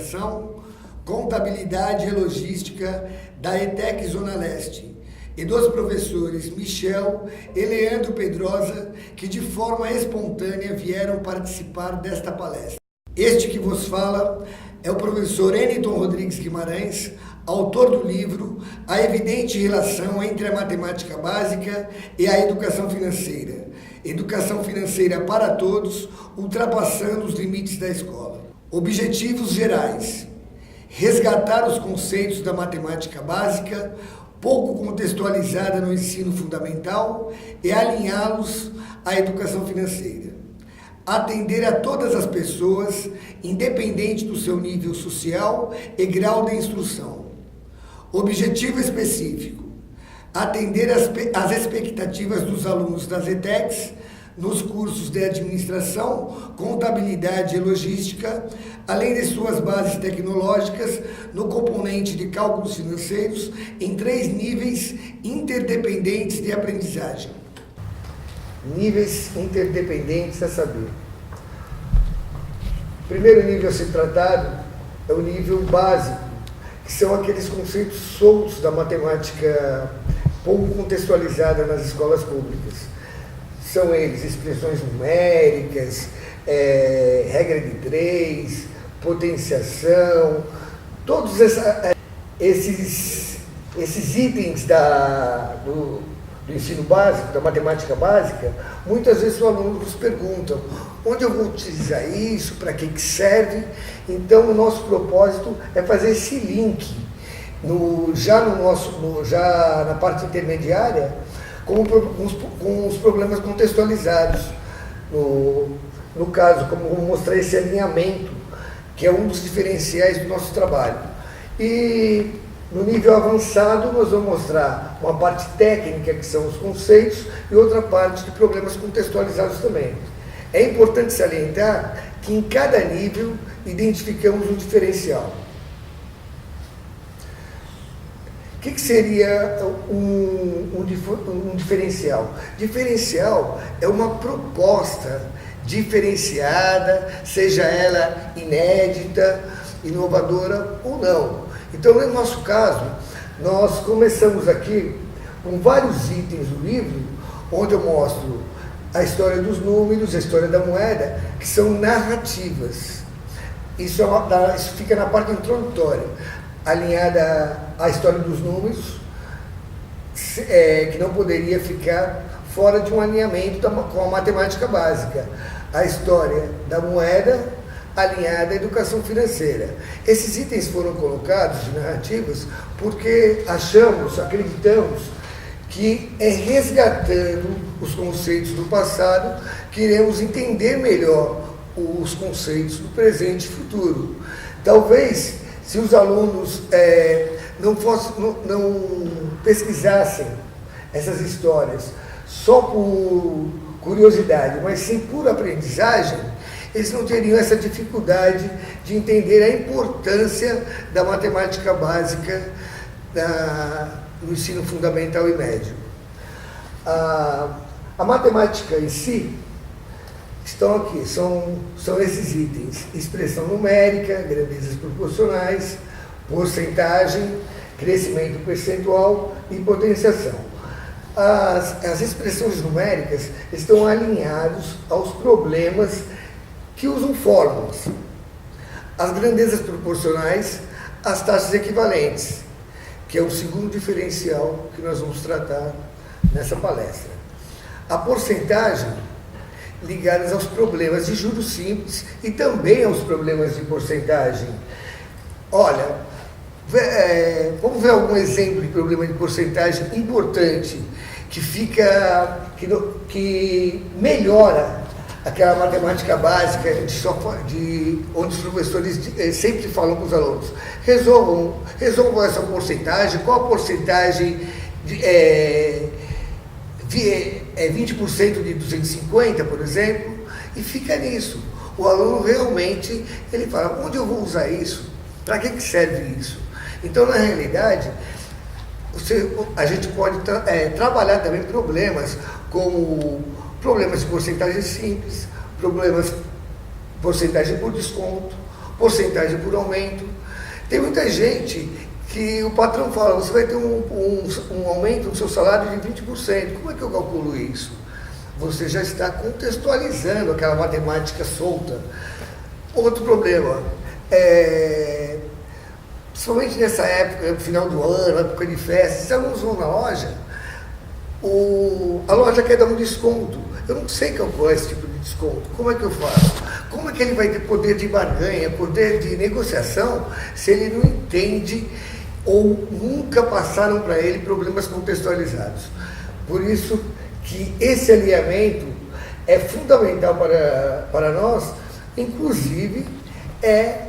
Administração, Contabilidade e Logística da ETEC Zona Leste, e dos professores Michel e Leandro Pedrosa, que de forma espontânea vieram participar desta palestra. Este que vos fala é o professor Eniton Rodrigues Guimarães, autor do livro A Evidente Relação entre a Matemática Básica e a Educação Financeira. Educação Financeira para Todos, ultrapassando os limites da escola. Objetivos gerais: resgatar os conceitos da matemática básica, pouco contextualizada no ensino fundamental, e alinhá-los à educação financeira. Atender a todas as pessoas, independente do seu nível social e grau de instrução. Objetivo específico: atender às expectativas dos alunos das ETECs nos cursos de Administração, Contabilidade e Logística, além de suas bases tecnológicas no componente de cálculos financeiros em 3 níveis interdependentes de aprendizagem. Níveis interdependentes a saber. O primeiro nível a ser tratado é o nível básico, que são aqueles conceitos soltos da matemática pouco contextualizada nas escolas públicas. São eles expressões numéricas, regra de 3, potenciação, todos esses itens do ensino básico, da matemática básica. Muitas vezes os alunos nos perguntam: onde eu vou utilizar isso, para que serve? Então o nosso propósito é fazer esse link já na parte intermediária com os problemas contextualizados. No caso, como mostrar esse alinhamento, que é um dos diferenciais do nosso trabalho. E no nível avançado, nós vamos mostrar uma parte técnica, que são os conceitos, e outra parte de problemas contextualizados também. É importante salientar que em cada nível identificamos um diferencial. O que seria um diferencial? Diferencial é uma proposta diferenciada, seja ela inédita, inovadora ou não. Então, no nosso caso, nós começamos aqui com vários itens do livro, onde eu mostro a história dos números, a história da moeda, que são narrativas. Isso fica na parte introdutória, alinhada à história dos números, que não poderia ficar fora de um alinhamento com a matemática básica. A história da moeda, alinhada à educação financeira. Esses itens foram colocados de narrativas porque acreditamos que é resgatando os conceitos do passado que iremos entender melhor os conceitos do presente e futuro. Talvez, se os alunos não pesquisassem essas histórias só por curiosidade, mas sim por aprendizagem, eles não teriam essa dificuldade de entender a importância da matemática básica no ensino fundamental e médio. A matemática em si estão aqui, são esses itens: expressão numérica, grandezas proporcionais, porcentagem, crescimento percentual e potenciação. As expressões numéricas estão alinhadas aos problemas que usam fórmulas. As grandezas proporcionais, as taxas equivalentes, que é o segundo diferencial que nós vamos tratar nessa palestra. A porcentagem, ligadas aos problemas de juros simples e também aos problemas de porcentagem. Olha, vamos ver algum exemplo de problema de porcentagem importante que melhora aquela matemática básica onde os professores sempre falam com os alunos: resolvam essa porcentagem. Qual a porcentagem? 20% de 250, por exemplo, e fica nisso. O aluno realmente, ele fala: onde eu vou usar isso? Para que serve isso? Então, na realidade, a gente pode trabalhar também problemas como problemas de porcentagem simples, porcentagem por desconto, porcentagem por aumento. Tem muita gente que o patrão fala, você vai ter um aumento no seu salário de 20%. Como é que eu calculo isso? Você já está contextualizando aquela matemática solta. Outro problema, principalmente nessa época, final do ano, época de festa, se alunos vão na loja, a loja quer dar um desconto. Eu não sei calcular esse tipo de desconto. Como é que eu faço? Como é que ele vai ter poder de barganha, poder de negociação, se ele não entende ou nunca passaram para ele problemas contextualizados? Por isso que esse alinhamento é fundamental para nós, inclusive é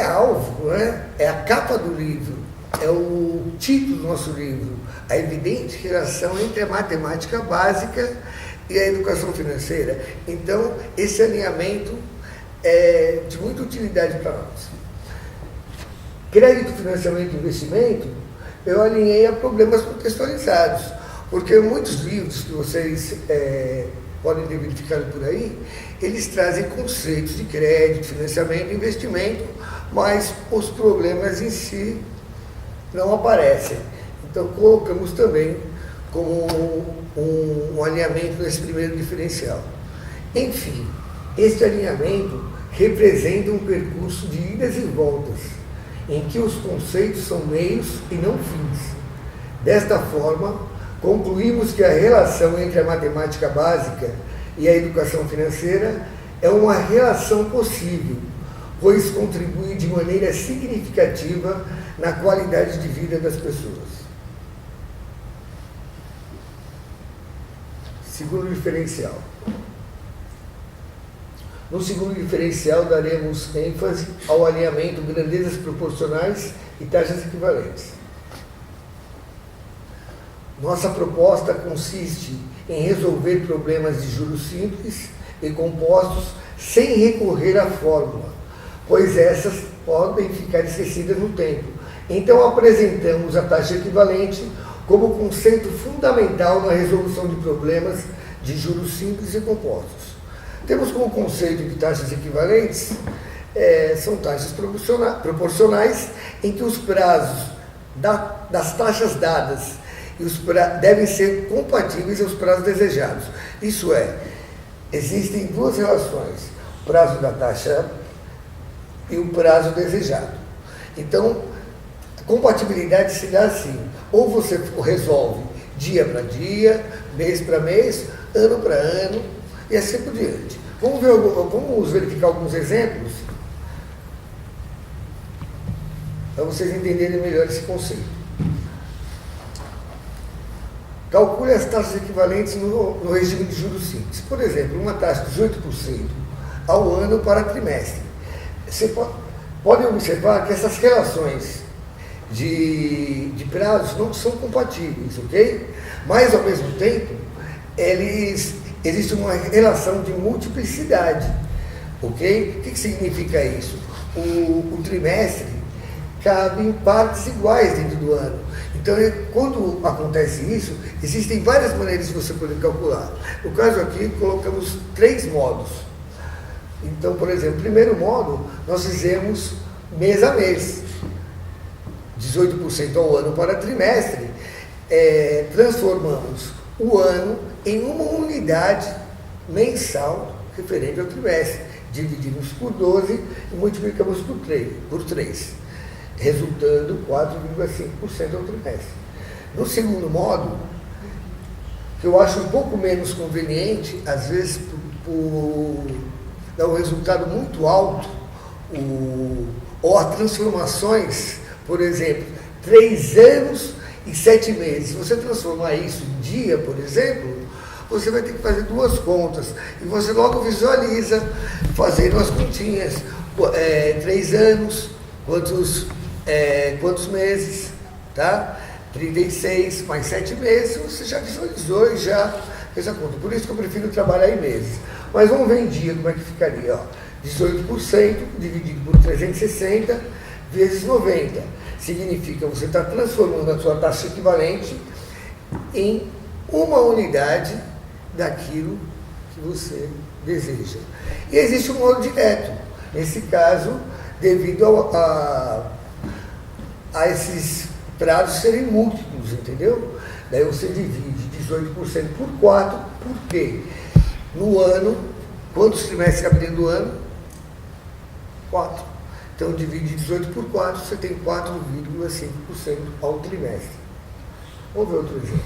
alvo, né? É a capa do livro, é o título do nosso livro, a evidente relação entre a matemática básica e a educação financeira. Então, esse alinhamento é de muita utilidade para nós. Crédito, financiamento e investimento, eu alinhei a problemas contextualizados, porque muitos livros que vocês podem ter verificado por aí, eles trazem conceitos de crédito, financiamento e investimento, mas os problemas em si não aparecem. Então, colocamos também como um alinhamento nesse primeiro diferencial. Enfim, este alinhamento representa um percurso de idas e voltas, em que os conceitos são meios e não fins. Desta forma, concluímos que a relação entre a matemática básica e a educação financeira é uma relação possível, pois contribui de maneira significativa na qualidade de vida das pessoas. Segundo diferencial. No segundo diferencial, daremos ênfase ao alinhamento grandezas proporcionais e taxas equivalentes. Nossa proposta consiste em resolver problemas de juros simples e compostos sem recorrer à fórmula, pois essas podem ficar esquecidas no tempo. Então, apresentamos a taxa equivalente como conceito fundamental na resolução de problemas de juros simples e compostos. Temos como conceito de taxas equivalentes, são taxas proporcionais em que os prazos das taxas dadas devem ser compatíveis aos prazos desejados. Isso é, existem duas relações, o prazo da taxa e o prazo desejado. Então, a compatibilidade se dá assim, ou você resolve dia para dia, mês para mês, ano para ano, e assim por diante. Vamos verificar alguns exemplos, para vocês entenderem melhor esse conceito. Calcule as taxas equivalentes no regime de juros simples. Por exemplo, uma taxa de 18% ao ano para trimestre. Você pode observar que essas relações de prazos não são compatíveis, ok? Mas, ao mesmo tempo, existe uma relação de multiplicidade, ok? O que significa isso? O trimestre cabe em partes iguais dentro do ano. Então, quando acontece isso, existem várias maneiras de você poder calcular. No caso aqui, colocamos 3 modos. Então, por exemplo, o primeiro modo, nós fizemos mês a mês. 18% ao ano para trimestre, transformamos o ano em uma unidade mensal referente ao trimestre. Dividimos por 12 e multiplicamos por 3, resultando 4,5% ao trimestre. No segundo modo, que eu acho um pouco menos conveniente, às vezes por dar um resultado muito alto, ou as transformações, por exemplo, 3 anos e 7 meses. Se você transformar isso em dia, por exemplo, você vai ter que fazer 2 contas. E você logo visualiza fazendo as continhas. 3 anos, quantos meses, tá? 36 mais 7 meses, você já visualizou e já fez a conta. Por isso que eu prefiro trabalhar em meses. Mas vamos ver em dia como é que ficaria. 18% dividido por 360 vezes 90. Significa que você está transformando a sua taxa equivalente em uma unidade daquilo que você deseja. E existe um modo direto, Nesse caso, devido a esses prazos serem múltiplos, entendeu? Daí você divide 18% por 4, por quê? No ano, quantos trimestres abrindo do ano? 4. Então, divide 18 por 4, você tem 4,5% ao trimestre. Vamos ver outro exemplo.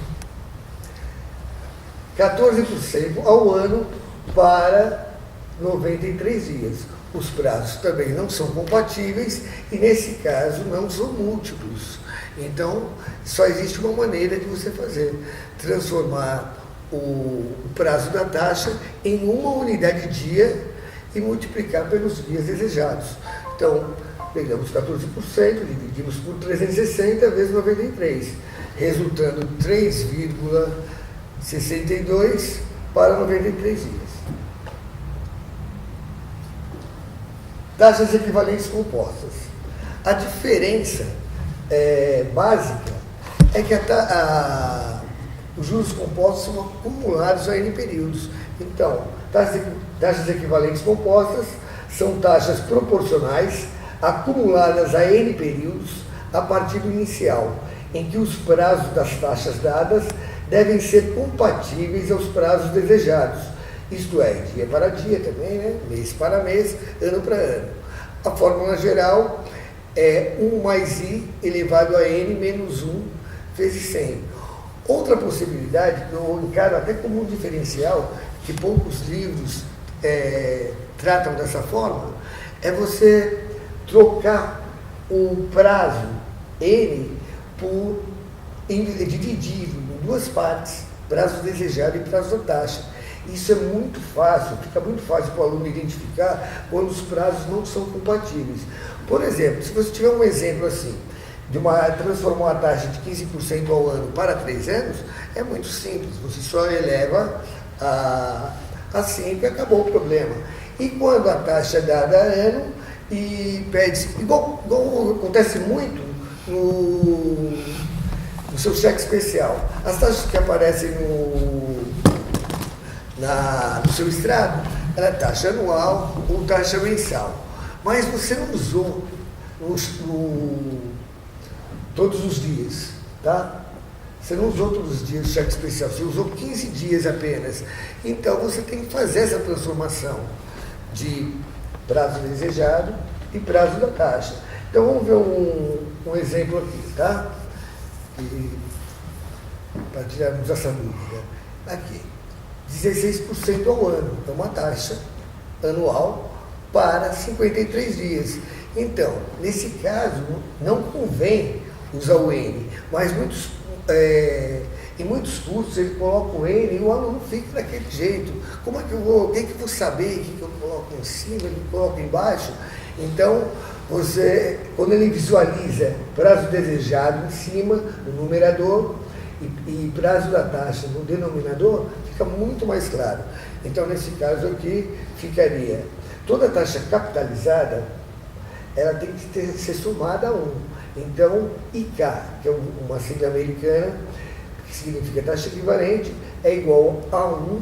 14% ao ano para 93 dias. Os prazos também não são compatíveis e, nesse caso, não são múltiplos. Então, só existe uma maneira de você fazer: transformar o prazo da taxa em uma unidade dia e multiplicar pelos dias desejados. Então, pegamos 14%, dividimos por 360 vezes 93, resultando 3,62 para 93 dias. Taxas equivalentes compostas. A diferença básica é que os juros compostos são acumulados a N períodos. Então, taxas equivalentes compostas são taxas proporcionais acumuladas a N períodos a partir do inicial, em que os prazos das taxas dadas devem ser compatíveis aos prazos desejados, isto é, dia para dia também, né? Mês para mês, ano para ano. A fórmula geral é 1 mais I elevado a N menos 1 vezes 100. Outra possibilidade, que eu encaro até como um diferencial, que poucos livros tratam dessa forma, é você trocar o prazo N por dividido em duas partes, prazo desejado e prazo da taxa. Isso é muito fácil, fica muito fácil para o aluno identificar quando os prazos não são compatíveis. Por exemplo, se você tiver um exemplo assim, de transformar uma taxa de 15% ao ano para 3 anos, é muito simples, você só eleva a 5 e acabou o problema. E quando a taxa é dada a ano e pede, igual acontece muito no seu cheque especial, as taxas que aparecem no seu extrato, ela é taxa anual ou taxa mensal. Mas você não usou todos os dias, tá? Você não usou todos os dias o cheque especial, você usou 15 dias apenas. Então, você tem que fazer essa transformação de prazo desejado e prazo da taxa. Então, vamos ver um exemplo aqui, tá? Para tirarmos essa dúvida. Aqui, 16% ao ano, é uma taxa anual para 53 dias. Então, nesse caso, não convém usar o N, mas em muitos cursos ele coloca o N e o aluno fica daquele jeito. Como é que eu vou, quem que eu vou saber o que eu coloco em cima, ele coloca embaixo? Então, quando ele visualiza prazo desejado em cima, no numerador, e prazo da taxa no denominador, fica muito mais claro. Então, nesse caso aqui, ficaria toda taxa capitalizada, ela tem que ser somada a 1. Então, IK, que é uma sigla americana, que significa taxa equivalente, é igual a 1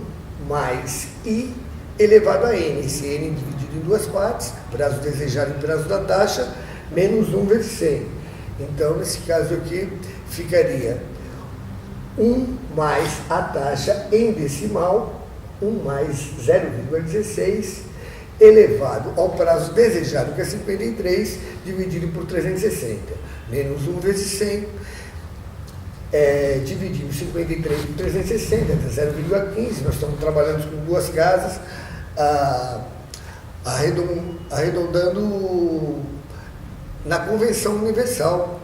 mais I elevado a N. Esse N dividido em duas partes, prazo desejado e prazo da taxa, menos 1 vezes 100. Então, nesse caso aqui, ficaria 1 mais a taxa em decimal, 1 mais 0,16, elevado ao prazo desejado, que é 53, dividido por 360, menos 1 vezes 100, dividindo 53 por 360, dá 0,15, nós estamos trabalhando com duas casas, arredondando na convenção universal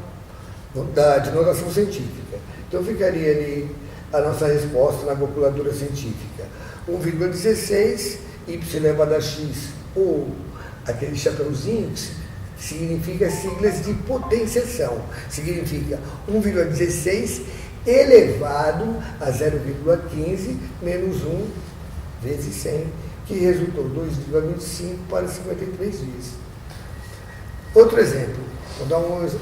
de notação científica. Então, ficaria ali a nossa resposta na calculadora científica. 1,16, y elevado a x, ou aquele chapeuzinho, que significa siglas de potenciação. Significa 1,16 elevado a 0,15 menos 1 vezes 100, que resultou 2,25 para 53 dias. Outro exemplo.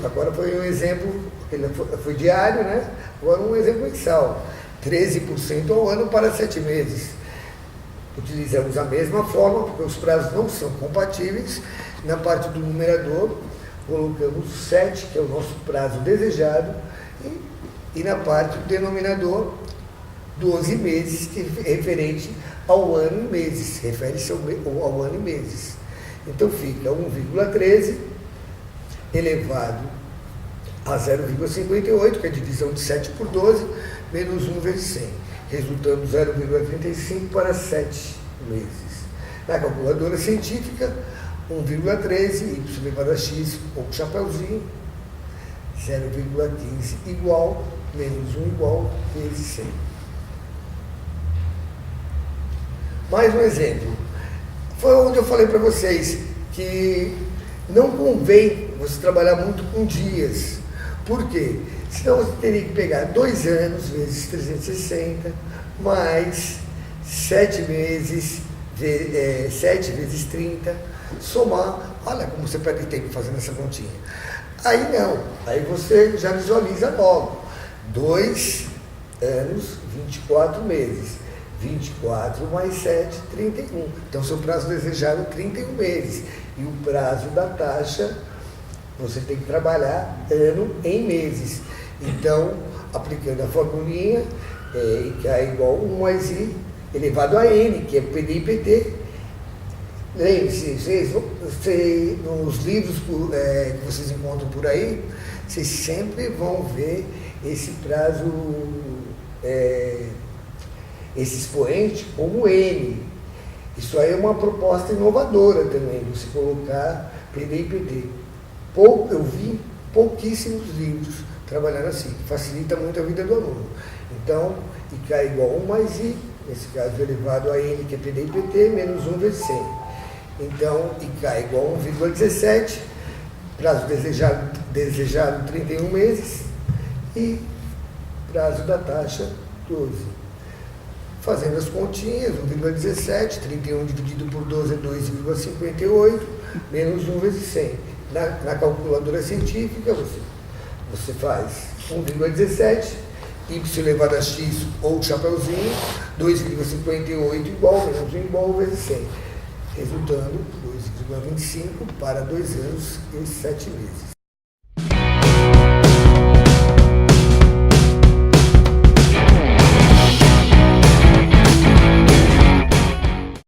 Agora foi um exemplo, ele foi diário, né? Agora um exemplo mensal. 13% ao ano para 7 meses. utilizamos a mesma forma, porque os prazos não são compatíveis. Na parte do numerador, colocamos 7, que é o nosso prazo desejado, e na parte do denominador, 12 meses, que é referente ao ano em meses, refere-se ao ano em meses. Então fica 1,13 elevado a 0,58, que é a divisão de 7 por 12, menos 1 vezes 100, resultando 0,35 para 7 meses. Na calculadora científica, 1,13, y elevado a x, ou chapeuzinho, 0,15 igual, menos 1 igual, vezes 100. Mais um exemplo. Foi onde eu falei para vocês que não convém você trabalhar muito com dias. Por quê? Senão você teria que pegar 2 anos vezes 360, mais 7 meses, 7 vezes 30, somar. Olha como você perde tempo fazendo essa continha. Aí não, aí você já visualiza logo. 2 anos, 24 meses. 24 mais 7, 31. Então, seu prazo desejado é 31 meses. E o prazo da taxa, você tem que trabalhar ano em meses. Então, aplicando a formulinha, que é igual a 1 mais I elevado a N, que é PD e PT. Lembre-se, nos livros que vocês encontram por aí, vocês sempre vão ver esse prazo, esse expoente como N. Isso aí é uma proposta inovadora também, você colocar PD e PT. Eu vi pouquíssimos livros trabalhando assim, facilita muito a vida do aluno. Então, IK é igual a 1 mais I, nesse caso elevado a N, que é PD e PT, menos 1 vezes 100. Então, IK é igual a 1,17, prazo desejado 31 meses e prazo da taxa 12. Fazendo as continhas, 1,17, 31 dividido por 12 é 2,58, menos 1 vezes 100. Na calculadora científica, você faz 1,17, y elevado a x ou chapeuzinho, 2,58 igual, menos 1 igual, vezes 100. Resultando 2,25 para 2 anos e 7 meses.